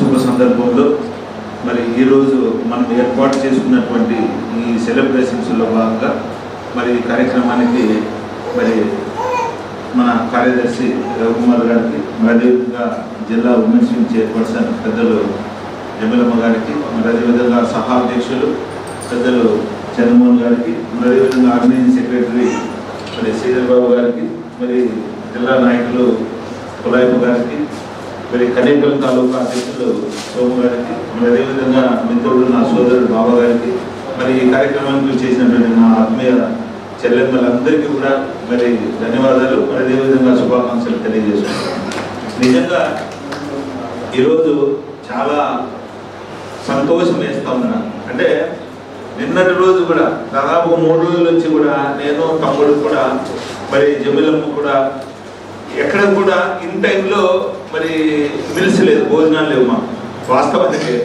శుభ సందర్భంలో మరి ఈరోజు మనం ఏర్పాటు చేసుకున్నటువంటి ఈ సెలబ్రేషన్స్లో భాగంగా మరి ఈ కార్యక్రమానికి మరి మన కార్యదర్శి రవికుమార్ గారికి, అదేవిధంగా జిల్లా ఉమెన్స్ వింగ్ చైర్పర్సన్ పెద్దలు జమీలమ్మ గారికి, మరి అదేవిధంగా సహాధ్యక్షులు పెద్దలు చంద్రమోహన్ గారికి, మరి అదేవిధంగా ఆర్గనైజింగ్ సెక్రటరీ మరి శ్రీధర్ బాబు గారికి, మరి జిల్లా నాయకులు కులాయప్ప గారికి, మరి కనేకల్ తాలూకా అధ్యక్షులు సోము గారికి, మరి అదేవిధంగా మిత్రుడు నా సోదరుడు బాబా గారికి, మరి ఈ కార్యక్రమానికి చేసినటువంటి నా ఆత్మీయ చెల్లెమ్మలందరికీ కూడా మరి ధన్యవాదాలు, మరి అదేవిధంగా శుభాకాంక్షలు తెలియజేస్తున్నాను. నిజంగా ఈరోజు చాలా సంతోషం వేస్తూ ఉన్నాను. అంటే నిన్నటి రోజు కూడా దాదాపు 3 రోజుల నుంచి కూడా నేను, తమ్ముడు కూడా, మరి జమీలమ్మ కూడా ఎక్కడ కూడా ఇన్ టైంలో మరి పిలిచలేదు, భోజనాలు లేవు మాకు. వాస్తవానికి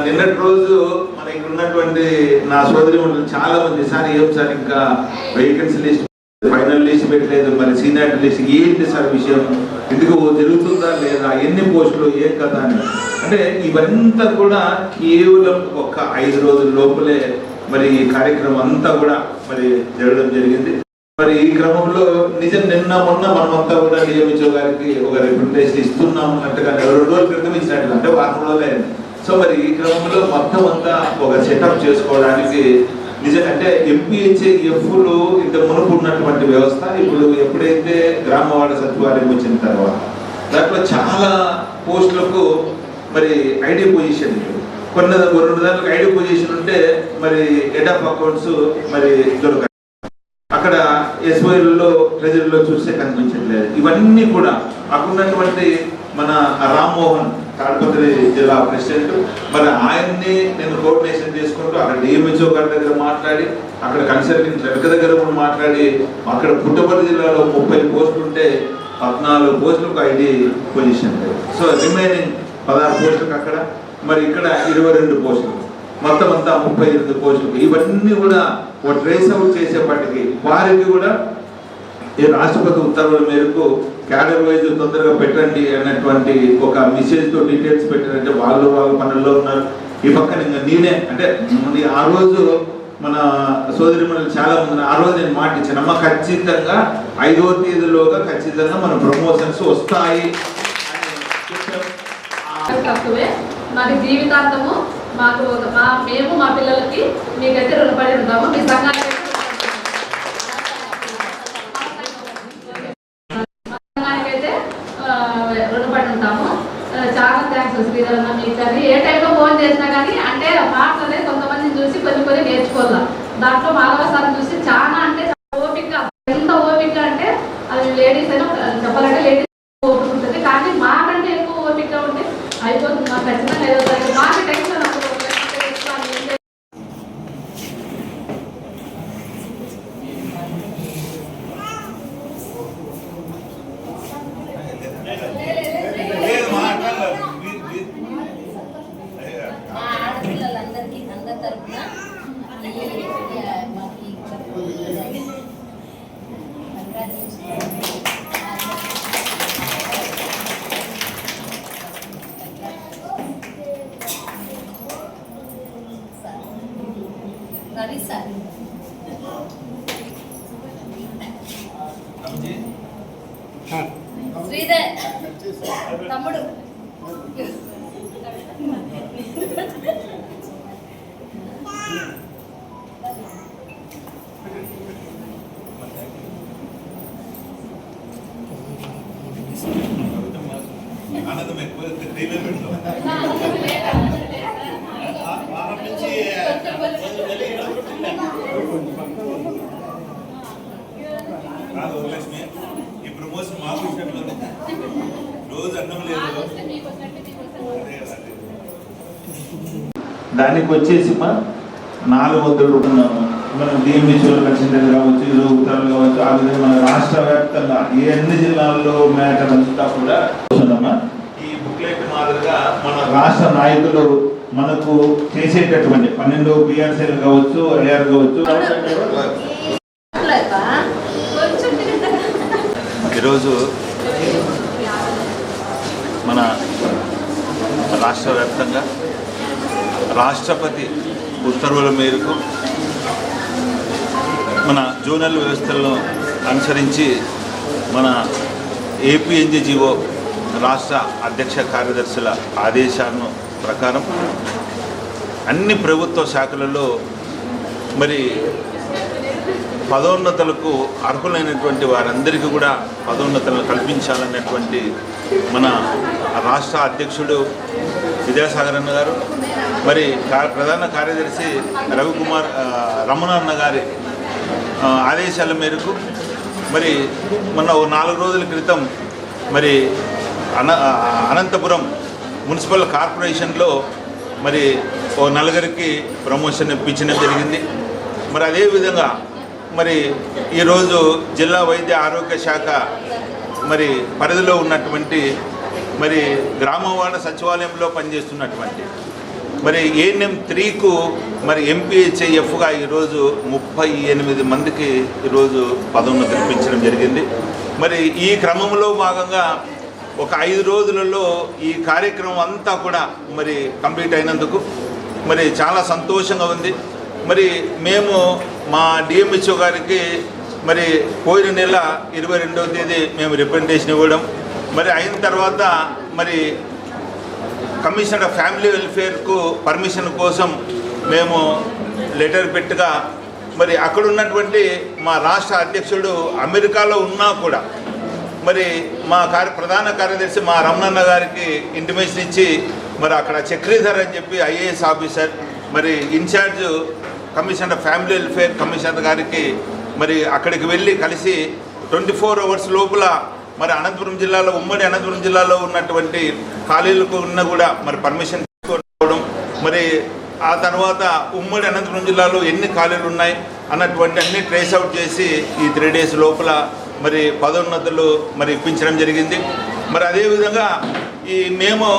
నిన్నటి రోజు మన ఇక్కడ ఉన్నటువంటి నా సోదరి చాలా మంది, సార్ ఏం సార్ ఇంకా వేకెన్సీ లిస్ట్ ఫైనల్ లిస్ట్ పెట్టలేదు, మరి సీనియర్ లిస్ట్ ఏంటి సార్ విషయం, ఎందుకు జరుగుతుందా లేదా, ఎన్ని పోస్టులు, ఏం కదా అని. అంటే ఇవంతా కూడా కేవలం ఒక 5 రోజుల లోపలే మరి ఈ కార్యక్రమం అంతా కూడా మరి జరగడం జరిగింది. మరి ఈ క్రమంలో నిన్న మొన్న మనమంతా కూడా డిఎంహెచ్ఓ గారికి ఒక రిప్రజెంటేషన్ ఇస్తున్నాం అన్నట్టుగా 2 రోజుల క్రితం ఇచ్చినట్లు, అంటే 1 రోజులే. సో మరి ఈ క్రమంలో మొత్తం అంతా ఒక సెటప్ చేసుకోవడానికి నిజంగా అంటే ఎంపీహెచ్ఏఎఫ్లు ఇంత మునుపు ఉన్నటువంటి వ్యవస్థ ఇప్పుడు ఎప్పుడైతే గ్రామవాడ సచివాలయం వచ్చిన తర్వాత దాంట్లో చాలా పోస్టులకు మరి ఐడి పొజిషన్, కొన్ని 2 దాంట్లో ఐడి పొజిషన్ ఉంటే మరి హెడ్ ఆఫ్ అకౌంట్స్ మరి దొరకాలి. అక్కడ ఎస్ఓఎల్లో ట్రెజరీలో చూస్తే కనిపించట్లేదు. ఇవన్నీ కూడా అక్కడ ఉన్నటువంటి మన రామ్మోహన్ తాడిపత్రి జిల్లా ప్రెసిడెంట్, మరి ఆయన్ని నేను కోఆర్డినేషన్ చేసుకుంటూ అక్కడ డిఎంహెచ్ఓ గారి దగ్గర మాట్లాడి, అక్కడ కన్సల్టెంట్ వెనక దగ్గర కూడా మాట్లాడి, అక్కడ పుట్టపర్తి జిల్లాలో 30 పోస్టులు ఉంటే 14 పోస్టులకు ఐడి పొజిషన్ లేదు. సో రిమైనింగ్ 16 పోస్టులకు అక్కడ, మరి ఇక్కడ 22 పోస్టులు, మొత్తం అంతా 38 పోస్టులు. ఇవన్నీ కూడా ఒక ట్రేస్ అవుట్ చేసేపటికి వారికి కూడా ఈ రాష్ట్రపతి ఉత్తర్వుల మేరకు క్యాడర్ వైజ్ తొందరగా పెట్టండి అన్నటువంటి ఒక మెసేజ్తో డీటెయిల్స్ పెట్టారంటే వాళ్ళు వాళ్ళ పనుల్లో ఉన్నారు. ఈ పక్కన ఇంకా నేనే అంటే ఆ రోజు మన సోదరి మనలు చాలా మంది ఆ రోజు నేను మాట ఇచ్చానమ్మ, ఖచ్చితంగా 5వ తేదీలోగా ఖచ్చితంగా మన ప్రమోషన్స్ వస్తాయి అని. మాకు జీవితాంతము మేము మా పిల్లలకి మీకైతే రుణపడి ఉంటాము. మీ సంఘానికి రుణపడి ఉంటాము. చాలా థ్యాంక్స్ శ్రీధర్ అన్న. మీకు అది ఏ టైంలో ఫోన్ చేసినా కానీ అంటే మాటలు అనేది కొంతమందిని చూసి కొన్ని నేర్చుకోవాలి. దాంట్లో మాధవసారిని చూసి చాలా అంటే ఓపిక, ఎంత ఓపిక అంటే అది లేడీస్ అయినా చెప్పాలంటే లేడీస్ ఓపిక ఉంటుంది, కానీ మాకంటే ఎక్కువ ఓపిక ఉంటే అయిపోతుంది. మాకు ఖచ్చితంగా ఏదో మాకు టెన్షన్ శ్రీధర్ తమ్ముడు ఆనందం ఎక్కువ టీవీ పెడతాం. లక్ష్మి ఈ ప్రమోషన్ మాకు విషయంలో రోజు అన్నం లేదు. దానికి వచ్చేసి 400 రూపాయలు మనం డిఎంహెచ్ఓ కన్సల్టెంట్ కావచ్చు, ఈరోజు ఉత్తరాలు కావచ్చు, ఆ విధంగా మన రాష్ట్ర వ్యాప్తంగా ఏ అన్ని జిల్లాల్లో మ్యాటర్ అంతా కూడా ఈ బుక్లెట్ మాదిరిగా మన రాష్ట్ర నాయకులు మనకు చేసేటటువంటి 12 బిఆర్సీలు కావచ్చు, ఐఆర్ కావచ్చు. ఈరోజు మన రాష్ట్ర వ్యాప్తంగా రాష్ట్రపతి ఉత్తర్వుల మేరకు మన జోనల్ వ్యవస్థలను అనుసరించి మన ఏపీఎన్జీఓ రాష్ట్ర అధ్యక్ష కార్యదర్శుల ఆదేశాలను ప్రకారం అన్ని ప్రభుత్వ శాఖలలో మరి పదోన్నతులకు అర్హులైనటువంటి వారందరికీ కూడా పదోన్నతులను కల్పించాలన్నటువంటి మన రాష్ట్ర అధ్యక్షుడు విద్యాసాగర్ అన్న గారు మరి ప్రధాన కార్యదర్శి రవికుమార్ రమణ అన్న గారి ఆదేశాల మేరకు మరి మొన్న 4 రోజుల క్రితం మరి అనంతపురం మున్సిపల్ కార్పొరేషన్లో మరి 4 ప్రమోషన్ ఇప్పించడం జరిగింది. మరి అదేవిధంగా మరి ఈరోజు జిల్లా వైద్య ఆరోగ్య శాఖ మరి పరిధిలో ఉన్నటువంటి మరి గ్రామవాడ సచివాలయంలో పనిచేస్తున్నటువంటి మరి ఏఎన్ఎం 3కు మరి ఎంపీహెచ్ఐఎఫ్గా ఈరోజు 38 మందికి ఈరోజు పదోన్నతి కల్పించడం జరిగింది. మరి ఈ క్రమంలో భాగంగా ఒక 5 రోజులలో ఈ కార్యక్రమం అంతా కూడా మరి కంప్లీట్ అయినందుకు మరి చాలా సంతోషంగా ఉంది. మరి మేము మా డిఎంహెచ్ఓ గారికి మరి పోయిన నెల 22వ తేదీ మేము రిప్రజెంటేషన్ ఇవ్వడం మరి అయిన తర్వాత మరి కమిషనర్ ఆఫ్ ఫ్యామిలీ వెల్ఫేర్కు పర్మిషన్ కోసం మేము లెటర్ పెట్టగా మరి అక్కడ ఉన్నటువంటి మా రాష్ట్ర అధ్యక్షుడు అమెరికాలో ఉన్నా కూడా మరి మా ప్రధాన కార్యదర్శి మా రమణన్న గారికి ఇంటిమేషన్ ఇచ్చి మరి అక్కడ చక్రీధర్ అని చెప్పి ఐఏఎస్ ఆఫీసర్ మరి in charge commissioner of family welfare commissioner గారికి మరి అక్కడికి వెళ్ళి కలిసి 24 అవర్స్ లోపల మరి అనంతపురం జిల్లాలో ఉమ్మడి అనంతపురం జిల్లాలో ఉన్నటువంటి ఖాళీలకు ఉన్న కూడా మరి పర్మిషన్ తీసుకోవడం మరి ఆ తర్వాత ఉమ్మడి అనంతపురం జిల్లాలో ఎన్ని ఖాళీలు ఉన్నాయి అన్నటువంటి అన్ని ట్రేస్ అవుట్ చేసి ఈ 3 డేస్ లోపల మరి పదోన్నతులు మరి ఇప్పించడం జరిగింది. మరి అదేవిధంగా మేము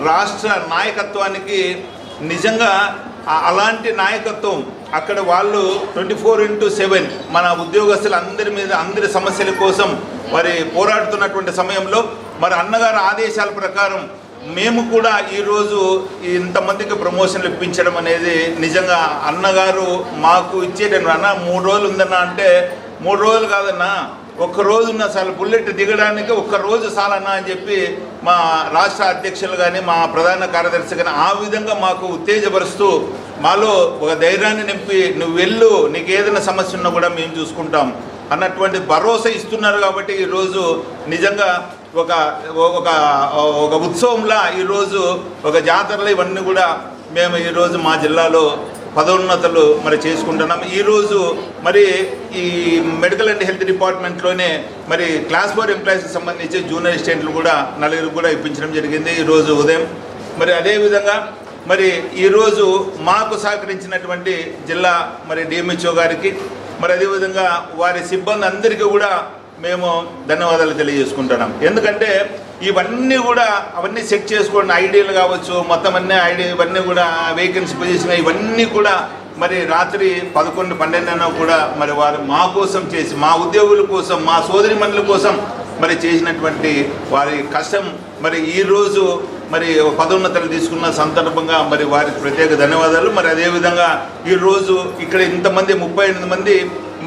రాష్ట్ర నాయకత్వానికి నిజంగా అలాంటి నాయకత్వం అక్కడ వాళ్ళు 24/7 మన ఉద్యోగస్తులందరి మీద అందరి సమస్యల కోసం మరి పోరాడుతున్నటువంటి సమయంలో మరి అన్నగారు ఆదేశాల ప్రకారం మేము కూడా ఈరోజు ఇంతమందికి ప్రమోషన్లు ఇప్పించడం అనేది నిజంగా అన్నగారు మాకు ఇచ్చేటప్పుడు అన్న 3 రోజులు ఉందన్నా అంటే 3 రోజులు కాదన్నా ఒక్క రోజున్న చాలు బుల్లెట్ దిగడానికి 1 రోజు చాలన్నా అని చెప్పి మా రాష్ట్ర అధ్యక్షులు కానీ మా ప్రధాన కార్యదర్శి కానీ ఆ విధంగా మాకు ఉత్తేజపరుస్తూ మాలో ఒక ధైర్యాన్ని నింపి నువ్వు వెళ్ళు నీకు ఏదైనా సమస్య ఉన్నా కూడా మేము చూసుకుంటాం అన్నటువంటి భరోసా ఇస్తున్నారు. కాబట్టి ఈరోజు నిజంగా ఒక ఒక ఒక ఉత్సవంలా ఈరోజు ఒక జాతరలో ఇవన్నీ కూడా మేము ఈరోజు మా జిల్లాలో పదోన్నతులు మరి చేసుకుంటున్నాం. ఈరోజు మరి ఈ మెడికల్ అండ్ హెల్త్ డిపార్ట్మెంట్లోనే మరి క్లాస్ 4 ఎంప్లాయీస్కి సంబంధించి జూనియర్ అసిస్టెంట్లు కూడా 4 కూడా ఇప్పించడం జరిగింది ఈరోజు ఉదయం. మరి అదేవిధంగా మరి ఈరోజు మాకు సహకరించినటువంటి జిల్లా మరి డిఎంహెచ్ఓ గారికి మరి అదేవిధంగా వారి సిబ్బంది అందరికీ కూడా మేము ధన్యవాదాలు తెలియజేసుకుంటున్నాం. ఎందుకంటే ఇవన్నీ కూడా అవన్నీ సెట్ చేసుకోండి ఐడియాలు కావచ్చు మొత్తం అన్నీ ఐడియా ఇవన్నీ కూడా వేకెన్సీ పొజిషన్ ఇవన్నీ కూడా మరి రాత్రి 11-12 కూడా మరి వారు మా కోసం చేసి మా ఉద్యోగుల కోసం మా సోదరిమణుల కోసం మరి చేసినటువంటి వారి కష్టం మరి ఈరోజు మరి పదోన్నతులు తీసుకున్న సందర్భంగా మరి వారికి ప్రత్యేక ధన్యవాదాలు. మరి అదేవిధంగా ఈరోజు ఇక్కడ ఇంతమంది 38 మంది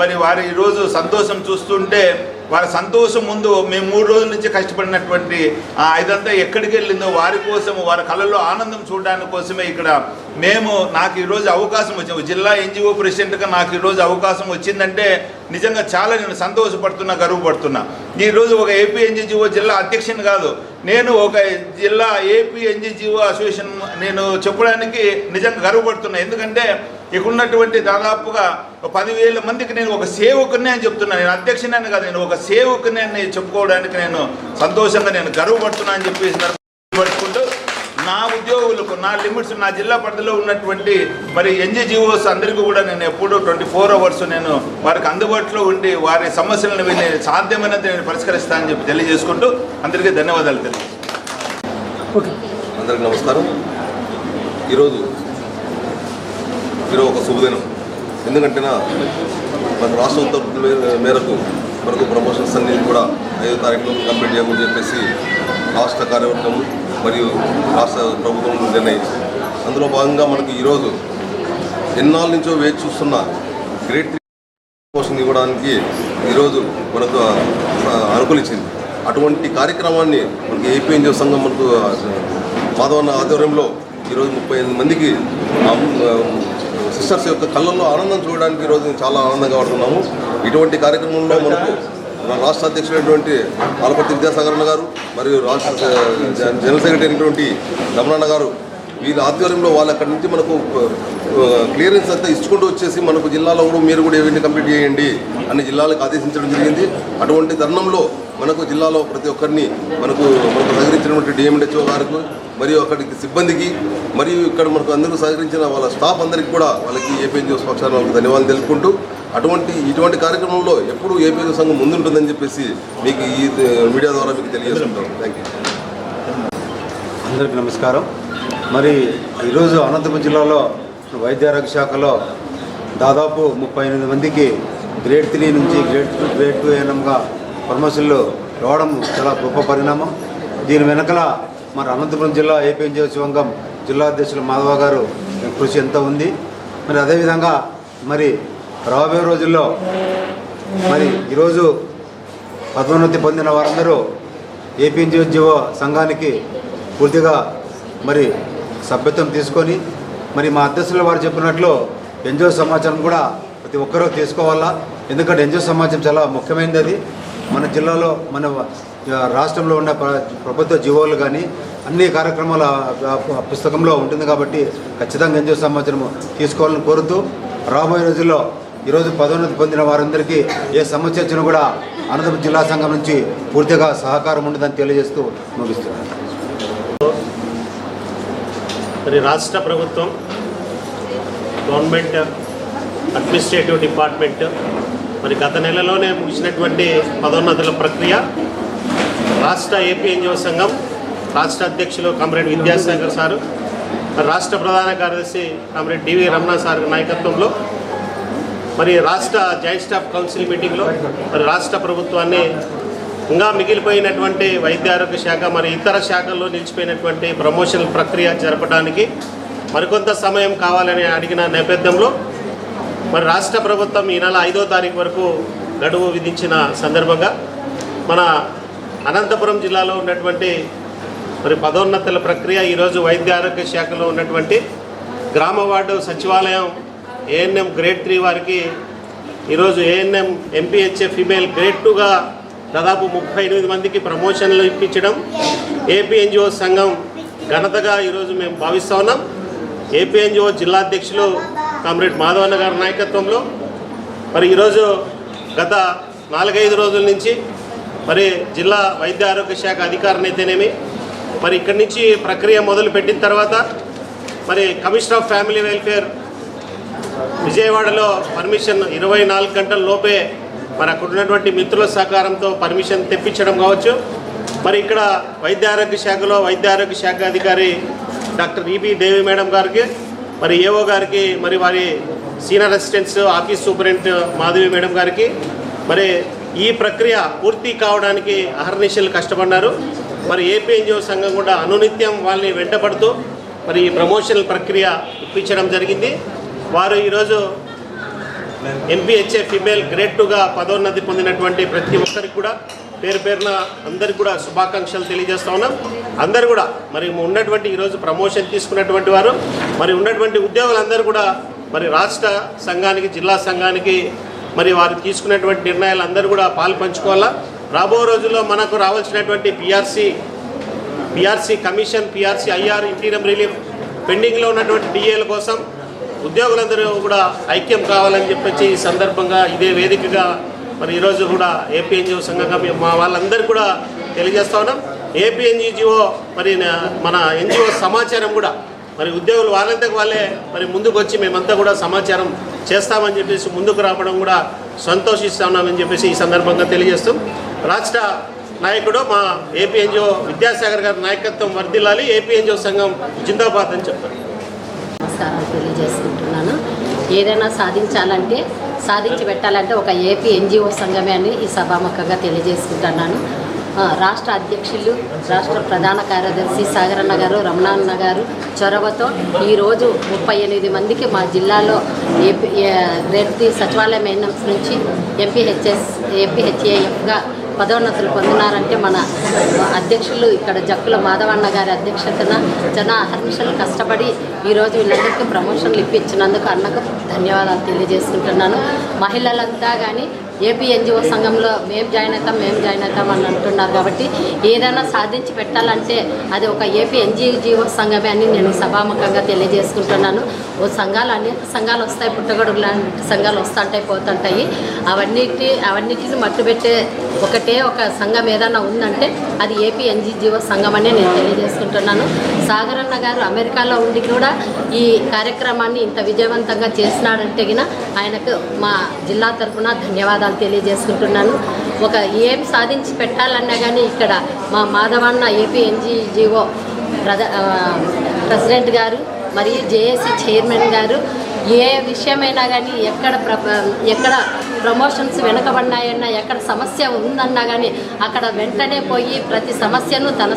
మరి వారి ఈరోజు సంతోషం చూస్తుంటే వారి సంతోషం ముందు మేము 3 రోజుల నుంచి కష్టపడినటువంటి ఇదంతా ఎక్కడికి వెళ్ళిందో వారి కోసం వారి కళ్ళల్లో ఆనందం చూడడానికి కోసమే ఇక్కడ నాకు ఈరోజు అవకాశం వచ్చింది జిల్లా ఎన్జిఓ ప్రెసిడెంట్గా నాకు ఈరోజు అవకాశం వచ్చిందంటే నిజంగా చాలా నేను సంతోషపడుతున్నా గర్వపడుతున్నా. ఈరోజు ఒక ఏపీ ఎన్జిఓ జిల్లా అధ్యక్షుని కాదు నేను ఒక జిల్లా ఏపీ ఎన్జిఓ అసోసియేషన్ నేను చెప్పడానికి నిజంగా గర్వపడుతున్నా. ఎందుకంటే ఇక్కడ ఉన్నటువంటి దాదాపుగా 10,000 మందికి నేను ఒక సేవకునే అని చెప్తున్నాను. నేను అధ్యక్షుని కాదు నేను ఒక సేవకునే అని చెప్పుకోవడానికి నేను సంతోషంగా నేను గర్వపడుతున్నా అని చెప్పేసి పట్టుకుంటూ నా ఉద్యోగులకు నా లిమిట్స్ నా జిల్లా పరిధిలో ఉన్నటువంటి మరి ఎన్జిఓస్ అందరికీ కూడా నేను ఎప్పుడూ 24 అవర్స్ నేను వారికి అందుబాటులో ఉండి వారి సమస్యలను విని సాధ్యమైనంత నేను పరిష్కరిస్తానని చెప్పి తెలియజేసుకుంటూ అందరికీ ధన్యవాదాలు తెలియజేస్తాను. అందరికీ నమస్కారం. ఈరోజు ఒక శుభదినం. ఎందుకంటే మన రాష్ట్ర ఉత్తర్వుల మేరకు మనకు ప్రమోషన్స్ అన్ని కూడా 5వ తారీఖులో కంప్లీట్ చేయమని చెప్పేసి రాష్ట్ర కార్యవర్గం మరియు రాష్ట్ర ప్రభుత్వం నిర్ణయించింది. అందులో భాగంగా మనకు ఈరోజు ఎన్నాళ్ళ నుంచో వేచి చూస్తున్న గ్రేడ్ 3 పోషన్ ఇవ్వడానికి ఈరోజు మనకు అనుకూలించింది. అటువంటి కార్యక్రమాన్ని మనకి ఏపీఎన్జిఓ సంఘం మనకు మాధవన్న ఆధ్వర్యంలో ఈరోజు 38 మందికి సిస్టర్స్ యొక్క కళ్ళల్లో ఆనందం చూడడానికి ఈరోజు చాలా ఆనందంగా పడుతున్నాము. ఇటువంటి కార్యక్రమంలో మనకు రాష్ట్ర అధ్యక్షుడైనటువంటి ఆలపర్తి విద్యాసాగర్ అన్న గారు మరియు రాష్ట్ర జనరల్ సెక్రటరీ అయినటువంటి రమణన్న గారు వీళ్ళ ఆధ్వర్యంలో వాళ్ళు అక్కడి నుంచి మనకు క్లియరెన్స్ అంతా ఇచ్చుకుంటూ వచ్చేసి మనకు జిల్లాలో కూడా మీరు కూడా ఈవెంట్ కంప్లీట్ చేయండి అని జిల్లాలకు ఆదేశించడం జరిగింది. అటువంటి తరుణంలో మనకు జిల్లాలో ప్రతి ఒక్కరిని మనకు సహకరించినటువంటి డిఎంహెచ్ఓ గారికి మరియు అక్కడికి సిబ్బందికి మరియు ఇక్కడ మనకు అందరూ సహకరించిన వాళ్ళ స్టాఫ్ అందరికీ కూడా వాళ్ళకి ఏపీఎన్జిఓ పక్షాన వాళ్ళకి ధన్యవాదాలు తెలుపుకుంటూ ఇటువంటి కార్యక్రమంలో ఎప్పుడు ఏపీఎన్జిఓ సంఘం ముందుంటుందని చెప్పేసి మీకు ఈ మీడియా ద్వారా మీకు తెలియజేసుకుంటాం. Thank you. అందరికీ నమస్కారం. మరి ఈరోజు అనంతపురం జిల్లాలో వైద్య ఆరోగ్య శాఖలో దాదాపు 38 మందికి గ్రేడ్ 3 నుంచి గ్రేడ్ 2 ఏఎన్ఎంగా ప్రమోషన్లు రావడం చాలా గొప్ప పరిణామం. దీని వెనకల మరి అనంతపురం జిల్లా ఏపీఎన్జిఓ సంఘం జిల్లా అధ్యక్షులు మాధవ గారు కృషి ఎంత ఉంది. మరి అదేవిధంగా మరి రాబోయే రోజుల్లో మరి ఈరోజు పదోన్నతి పొందిన వారందరూ ఏపీఎన్జిఓ సంఘానికి పూర్తిగా మరి సభ్యత్వం తీసుకొని మరి మా అధ్యక్షుల వారు చెప్పినట్లు ఎన్జిఓ సమాచారం కూడా ప్రతి ఒక్కరూ తీసుకోవాలా. ఎందుకంటే ఎన్జిఓ సమాచారం చాలా ముఖ్యమైనది. అది మన జిల్లాలో మన రాష్ట్రంలో ఉన్న ప్రభుత్వ జీవోలు కానీ అన్ని కార్యక్రమాల పుస్తకంలో ఉంటుంది కాబట్టి ఖచ్చితంగా ఎన్జిఓ సమాచారం తీసుకోవాలని కోరుతూ రాబోయే రోజుల్లో ఈరోజు పదోన్నతి పొందిన వారందరికీ ఏ సమస్య వచ్చినా కూడా అనంతపురం జిల్లా సంఘం నుంచి పూర్తిగా సహకారం ఉంటుందని తెలియజేస్తూ ముగిస్తున్నాను. మరి రాష్ట్ర ప్రభుత్వం గవర్నమెంట్ అడ్మినిస్ట్రేటివ్ డిపార్ట్మెంట్ మరి గత నెలలోనే ముగిసినటువంటి పదోన్నతుల ప్రక్రియ రాష్ట్ర ఏపీఎన్జిఓ సంఘం రాష్ట్ర అధ్యక్షులు కామ్రేడ్ విద్యాసాగర్ సారు, రాష్ట్ర ప్రధాన కార్యదర్శి కామ్రేడ్ డివి రమణ సార్ నాయకత్వంలో మరి రాష్ట్ర జాయింట్ స్టాఫ్ కౌన్సిల్ మీటింగ్లో మరి రాష్ట్ర ప్రభుత్వాన్ని ఇంకా మిగిలిపోయినటువంటి వైద్య ఆరోగ్య శాఖ మరి ఇతర శాఖల్లో నిలిచిపోయినటువంటి ప్రమోషన్ ప్రక్రియ జరపడానికి మరికొంత సమయం కావాలని అడిగిన నేపథ్యంలో మరి రాష్ట్ర ప్రభుత్వం ఈ నెల 5వ తారీఖు వరకు గడువు విధించిన సందర్భంగా మన అనంతపురం జిల్లాలో ఉన్నటువంటి మరి పదోన్నతుల ప్రక్రియ ఈరోజు వైద్య ఆరోగ్య శాఖలో ఉన్నటువంటి గ్రామ వార్డు సచివాలయం ఏఎన్ఎం గ్రేడ్ 3 వారికి ఈరోజు ఏఎన్ఎం ఎంపీహెచ్ఏ ఫీమేల్ గ్రేడ్ 2గా దాదాపు 38 మందికి ప్రమోషన్లు ఇప్పించడం ఏపీఎన్జిఓ సంఘం ఘనతగా ఈరోజు మేము భావిస్తూ ఉన్నాం. ఏపీఎన్జిఓ జిల్లా అధ్యక్షులు కామ్రేడ్ మాధవన్న గారి నాయకత్వంలో మరి ఈరోజు గత 4-5 రోజుల నుంచి మరి జిల్లా వైద్య ఆరోగ్య శాఖ అధికారినైతేనేమి మరి ఇక్కడి నుంచి ప్రక్రియ మొదలు పెట్టిన తర్వాత మరి కమిషనర్ ఆఫ్ ఫ్యామిలీ వెల్ఫేర్ విజయవాడలో పర్మిషన్ 24 గంటల లోపే మరి అక్కడ ఉన్నటువంటి మిత్రుల సహకారంతో పర్మిషన్ తెప్పించడం కావచ్చు. మరి ఇక్కడ వైద్య ఆరోగ్య శాఖలో వైద్య ఆరోగ్య శాఖ అధికారి డాక్టర్ ఈబీ దేవి మేడం గారికి మరి ఏఓ గారికి మరి వారి senior assistants office superintendent Madhavi madam గారికి మరి ఈ ప్రక్రియ పూర్తి కావడానికి అహర్నిశలు కష్టపడ్డారు. మరి ఏపీఎన్జిఓ సంఘం కూడా అనునిత్యం వాళ్ళని వెంటపడుతూ మరి ఈ ప్రమోషనల్ ప్రక్రియ ఇప్పించడం జరిగింది. వారు ఈరోజు ఎంపీహెచ్ఏ ఫీమేల్ గ్రేడ్ 2గా పదోన్నతి పొందినటువంటి ప్రతి ఒక్కరికి కూడా పేరు పేరున అందరికి కూడా శుభాకాంక్షలు తెలియజేస్తా ఉన్నాం. అందరు కూడా మరి ఉన్నటువంటి ఈరోజు ప్రమోషన్ తీసుకున్నటువంటి వారు మరి ఉన్నటువంటి ఉద్యోగులందరూ కూడా మరి రాష్ట్ర సంఘానికి జిల్లా సంఘానికి మరి వారు తీసుకున్నటువంటి నిర్ణయాలు అందరూ కూడా పాలు పంచుకోవాలా. రాబో రోజుల్లో మనకు రావాల్సినటువంటి PRC commission, PRC IR, interim relief పెండింగ్లో ఉన్నటువంటి డిఏల కోసం ఉద్యోగులందరూ కూడా ఐక్యం కావాలని చెప్పి ఈ సందర్భంగా ఇదే వేదికగా మరి ఈరోజు కూడా ఏపీఎన్జిఓ సంఘంగా మా వాళ్ళందరూ కూడా తెలియజేస్తా ఉన్నాం. ఏపీఎన్జిఓ మరి మన ఎన్జిఓ సమాచారం కూడా మరి ఉద్యోగులు వాళ్ళంతకు వాళ్ళే మరి ముందుకు వచ్చి మేమంతా కూడా సమాచారం చేస్తామని చెప్పేసి ముందుకు రావడం కూడా సంతోషిస్తా ఉన్నామని చెప్పేసి ఈ సందర్భంగా తెలియజేస్తాం. రాష్ట్ర నాయకుడు మా ఏపీఎన్జిఓ విద్యాసాగర్ గారి నాయకత్వం వర్ధిల్లాలి, ఏపీఎన్జిఓ సంఘం జిందాబాద్ అని చెప్తారు. నమస్కారం తెలియజేసుకుంటున్నాను. ఏదైనా సాధించాలంటే సాధించి పెట్టాలంటే ఒక ఏపీఎన్జిఓ సంఘమే అని ఈ సభాముఖంగా తెలియజేసుకుంటున్నాను. రాష్ట్ర అధ్యక్షులు, రాష్ట్ర ప్రధాన కార్యదర్శి సాగరన్న గారు, రమణాన్న గారు చొరవతో ఈరోజు 38 మందికి మా జిల్లాలో గ్రేడ్ 3 సచివాలయ మెయింటెనెన్స్ నుంచి ఎంపీహెచ్ఏఎఫ్గా పదోన్నతులు పొందినారంటే మన అధ్యక్షులు ఇక్కడ జక్కుల మాధవన్న గారి అధ్యక్షతన జన అహర్నిశలు కష్టపడి ఈరోజు వీళ్ళందరికీ ప్రమోషన్లు ఇప్పించినందుకు అన్నకు ధన్యవాదాలు తెలియజేసుకుంటున్నాను. మహిళలంతా కానీ ఏపీ ఎన్జిఓ సంఘంలో మేము జాయిన్ అవుతాం అని అంటున్నారు కాబట్టి ఏదైనా సాధించి పెట్టాలంటే అది ఒక ఏపీ ఎన్జిఓ సంఘమే అని నేను సభాముఖంగా తెలియజేసుకుంటున్నాను. ఓ సంఘాలు అనేక సంఘాలు వస్తాయి, పుట్టగొడుగు లాంటి సంఘాలు వస్తుంటాయి పోతుంటాయి. అవన్నిటిని మట్టుబెట్టే ఒకటే ఒక సంఘం ఏదైనా ఉందంటే అది ఏపీ ఎన్జిఓ సంఘం అనే నేను తెలియజేసుకుంటున్నాను. సాగరన్న గారు అమెరికాలో ఉండి కూడా ఈ కార్యక్రమాన్ని ఇంత విజయవంతంగా చేసినాడంటే గిన ఆయనకు మా జిల్లా తరఫున ధన్యవాదాలు తెలియజేసుకుంటున్నాను. ఒక ఏం సాధించి పెట్టాలన్నా కానీ ఇక్కడ మా మాధవన్న ఏపీ ఎన్జిఓ ప్రెసిడెంట్ గారు మరియు జేఏసీ చైర్మన్ గారు ఏ విషయమైనా కానీ ఎక్కడ ప్రమోషన్స్ వెనకబడినాయన్నా, ఎక్కడ సమస్య ఉందన్నా కానీ అక్కడ వెంటనే పోయి ప్రతి సమస్యను తన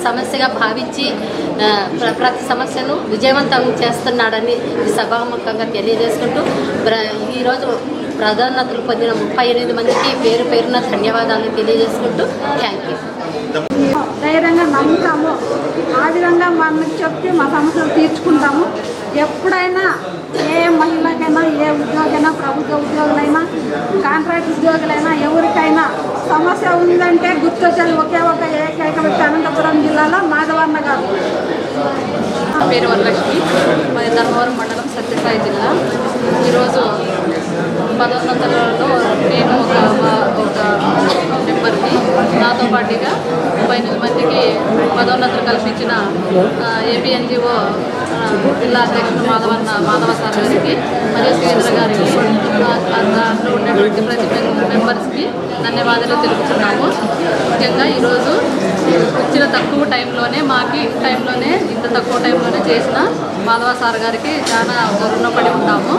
సమస్యగా భావించి ప్రతి సమస్యను విజయవంతం చేస్తున్నాడని సభాముఖంగా తెలియజేసుకుంటూ ఈరోజు ప్రధానతలు పొందిన 38 మందికి పేరు పేరున ధన్యవాదాలు తెలియజేసుకుంటూ థ్యాంక్ యూ. ధైర్యంగా నమ్ముతాము, ఆ విధంగా మనకి చెప్పి మా సమస్యలు తీర్చుకుంటాము. ఎప్పుడైనా ఏ మహిళకైనా, ఏ ఉద్యోగైనా, ప్రభుత్వ ఉద్యోగులైనా, కాంట్రాక్ట్ ఉద్యోగులైనా, ఎవరికైనా సమస్య ఉందంటే గుర్తొచ్చేది ఒకే ఒక ఏకైక వ్యక్తి అనంతపురం జిల్లాలో మాధవన్న గారు. నా పేరు వరలక్ష్మి, మాది ధర్మవరం మండలం సత్యసాయి జిల్లా. ఈరోజు పదోన్నతులలో నేను ఒక మెంబర్ని, నాతో పాటుగా 38 మందికి పదోన్నతులు కల్పించిన ఏపీ ఎన్జిఓ జిల్లా అధ్యక్షుడు మాధవ సార్ గారికి మరియు శ్రీధర్ గారికి, దాంట్లో ఉన్నటువంటి ప్రతి మెంబర్స్కి ధన్యవాదాలు తెలుపుతున్నాము. ముఖ్యంగా ఈరోజు వచ్చిన తక్కువ టైంలోనే ఇంత తక్కువ టైంలోనే చేసిన మాధవ సార్ గారికి చాలా రుణపడి ఉంటాము.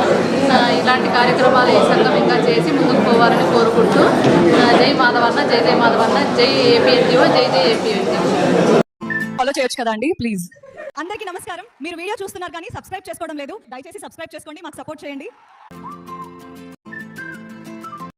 ఇలాంటి కార్యక్రమాలు ఈ సంఘం ఇంకా చేసి ముందుకు పోవాలని కోరుకుంటూ జై మాధవన్న, జై మాధవన్న, జై ఏపీ ఎన్జిఓ, జై ఏపీ ఎన్జిఓ. ఫాలో చేయొచ్చు కదండి ప్లీజ్. అందరికీ నమస్కారం. మీరు వీడియో చూస్తున్నారు కానీ సబ్స్క్రైబ్ చేసుకోవడం లేదు. దయచేసి సబ్స్క్రైబ్ చేసుకోండి, మాకు సపోర్ట్ చేయండి.